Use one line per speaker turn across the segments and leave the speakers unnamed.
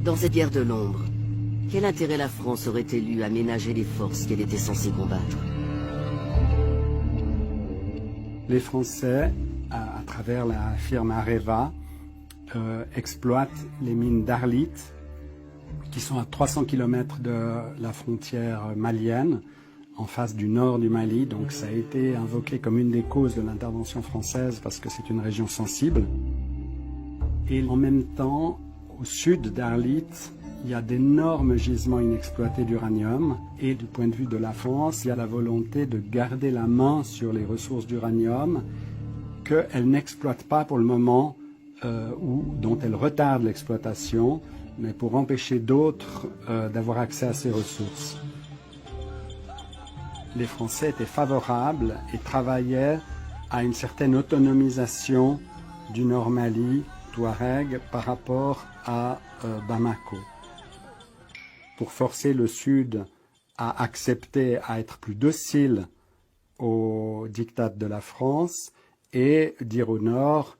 Dans cette guerre de l'ombre, quel intérêt la France aurait-elle eu à ménager les forces qu'elle était censée combattre?
Les Français, à travers la firme Areva, exploitent les mines d'Arlit, qui sont à 300 km de la frontière malienne, en face du nord du Mali. Donc ça a été invoqué comme une des causes de l'intervention française parce que c'est une région sensible. Et en même temps, au sud d'Arlit, il y a d'énormes gisements inexploités d'uranium. Et du point de vue de la France, il y a la volonté de garder la main sur les ressources d'uranium qu'elle n'exploite pas pour le moment ou dont elle retarde l'exploitation, mais pour empêcher d'autres d'avoir accès à ces ressources. Les Français étaient favorables et travaillaient à une certaine autonomisation du Nord Mali, Touareg, par rapport à Bamako. Pour forcer le Sud à accepter, à être plus docile au diktat de la France et dire au Nord,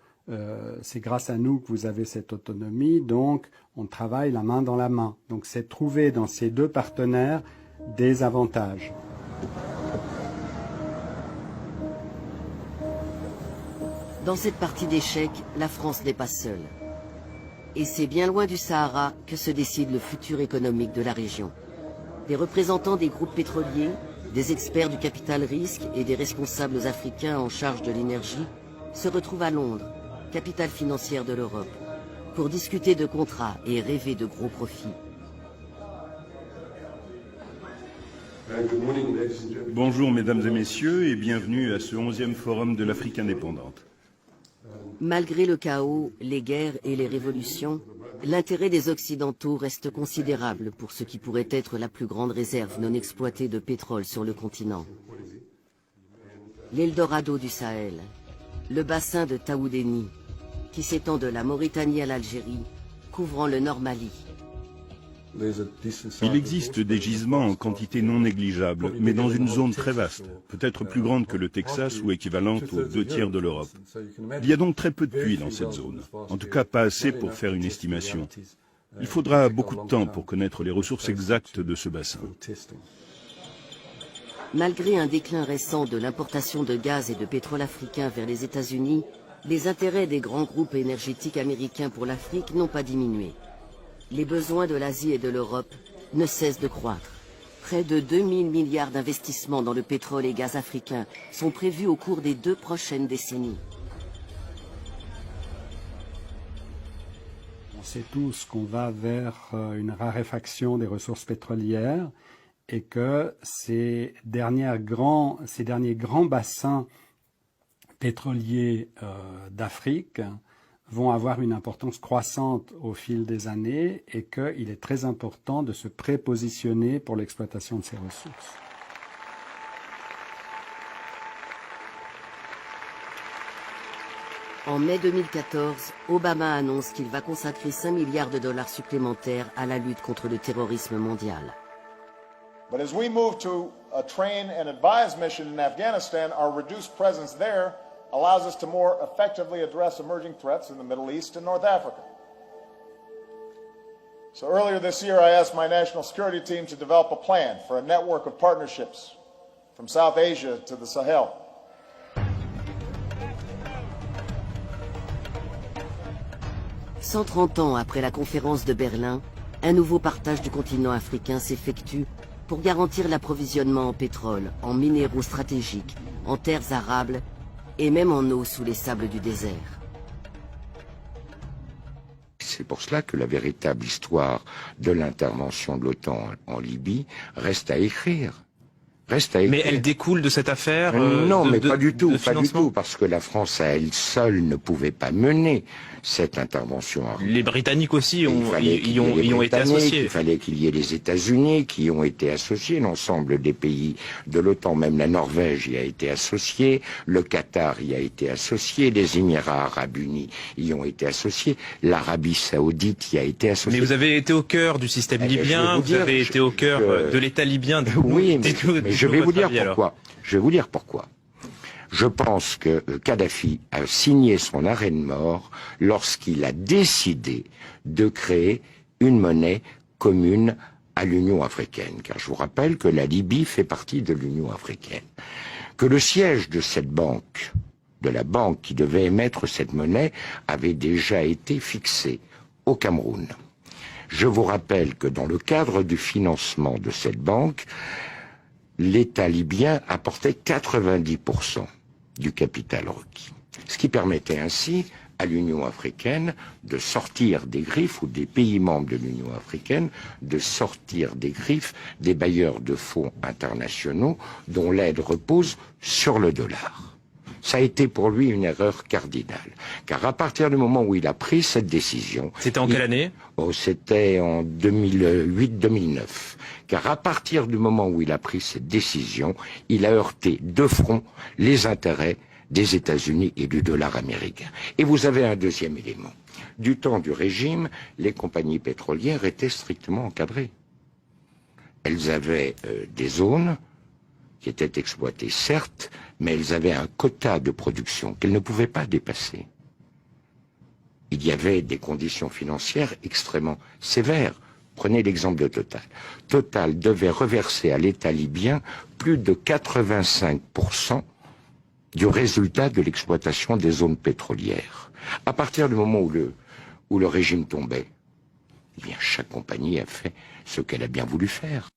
c'est grâce à nous que vous avez cette autonomie, donc on travaille la main dans la main. Donc c'est trouver dans ces deux partenaires des avantages.
Dans cette partie d'échecs, la France n'est pas seule. Et c'est bien loin du Sahara que se décide le futur économique de la région. Des représentants des groupes pétroliers, des experts du capital risque et des responsables africains en charge de l'énergie se retrouvent à Londres, capitale financière de l'Europe, pour discuter de contrats et rêver de gros profits.
Bonjour mesdames et messieurs et bienvenue à ce 11e forum de l'Afrique indépendante.
Malgré le chaos, les guerres et les révolutions, l'intérêt des Occidentaux reste considérable pour ce qui pourrait être la plus grande réserve non exploitée de pétrole sur le continent. L'Eldorado du Sahel, le bassin de Taoudéni, qui s'étend de la Mauritanie à l'Algérie, couvrant le Nord Mali.
Il existe des gisements en quantité non négligeable, mais dans une zone très vaste, peut-être plus grande que le Texas ou équivalente aux 2/3 de l'Europe. Il y a donc très peu de puits dans cette zone, en tout cas pas assez pour faire une estimation. Il faudra beaucoup de temps pour connaître les ressources exactes de ce bassin.
Malgré un déclin récent de l'importation de gaz et de pétrole africain vers les États-Unis, les intérêts des grands groupes énergétiques américains pour l'Afrique n'ont pas diminué. Les besoins de l'Asie et de l'Europe ne cessent de croître. Près de 2000 milliards d'investissements dans le pétrole et gaz africain sont prévus au cours des 2 prochaines décennies.
On sait tous qu'on va vers une raréfaction des ressources pétrolières et que ces derniers grands bassins pétroliers d'Afrique vont avoir une importance croissante au fil des années et qu'il est très important de se prépositionner pour l'exploitation de ces ressources.
En mai 2014, Obama annonce qu'il va consacrer 5 milliards de dollars supplémentaires à la lutte contre le terrorisme mondial.
But as we move to a train and advise mission in Afghanistan, our reduced presence there allows us to more effectively address emerging threats in the Middle East and North Africa. So earlier this year, I asked my national security team to develop a plan for a network of partnerships from South Asia to the Sahel. «
130 ans après la conférence de Berlin, un nouveau partage du continent africain s'effectue pour garantir l'approvisionnement en pétrole, en minéraux stratégiques, en terres arables et même en eau sous les sables du désert.
C'est pour cela que la véritable histoire de l'intervention de l'OTAN en Libye reste à écrire.
Mais elle découle de cette affaire
non, mais pas du tout, parce que la France à elle seule ne pouvait pas mener cette intervention.
Les Britanniques aussi y ont été associés.
Il fallait qu'il y ait les États-Unis qui ont été associés, l'ensemble des pays de l'OTAN, même la Norvège y a été associée, le Qatar y a été associé, les Émirats Arabes Unis y ont été associés, l'Arabie Saoudite y a été associée.
Mais vous avez été au cœur du système libyen, vous avez été au cœur de l'État libyen.
Oui, mais je vais vous dire pourquoi. Je vais vous dire pourquoi. Je pense que Kadhafi a signé son arrêt de mort lorsqu'il a décidé de créer une monnaie commune à l'Union africaine, car je vous rappelle que la Libye fait partie de l'Union africaine, que le siège de cette banque, de la banque qui devait émettre cette monnaie, avait déjà été fixé au Cameroun. Je vous rappelle que dans le cadre du financement de cette banque, l'État libyen apportait 90% du capital requis, ce qui permettait ainsi à l'Union africaine de sortir des griffes, ou des pays membres de l'Union africaine, de sortir des griffes des bailleurs de fonds internationaux dont l'aide repose sur le dollar. Ça a été pour lui une erreur cardinale, car à partir du moment où il a pris cette décision...
C'était en quelle année ?
C'était en 2008-2009, car à partir du moment où il a pris cette décision, il a heurté de front les intérêts des États-Unis et du dollar américain. Et vous avez un deuxième élément. Du temps du régime, les compagnies pétrolières étaient strictement encadrées. Elles avaient des zones qui étaient exploitées, certes, mais elles avaient un quota de production qu'elles ne pouvaient pas dépasser. Il y avait des conditions financières extrêmement sévères. Prenez l'exemple de Total. Total devait reverser à l'État libyen plus de 85% du résultat de l'exploitation des zones pétrolières. À partir du moment où le régime tombait, eh bien, chaque compagnie a fait ce qu'elle a bien voulu faire.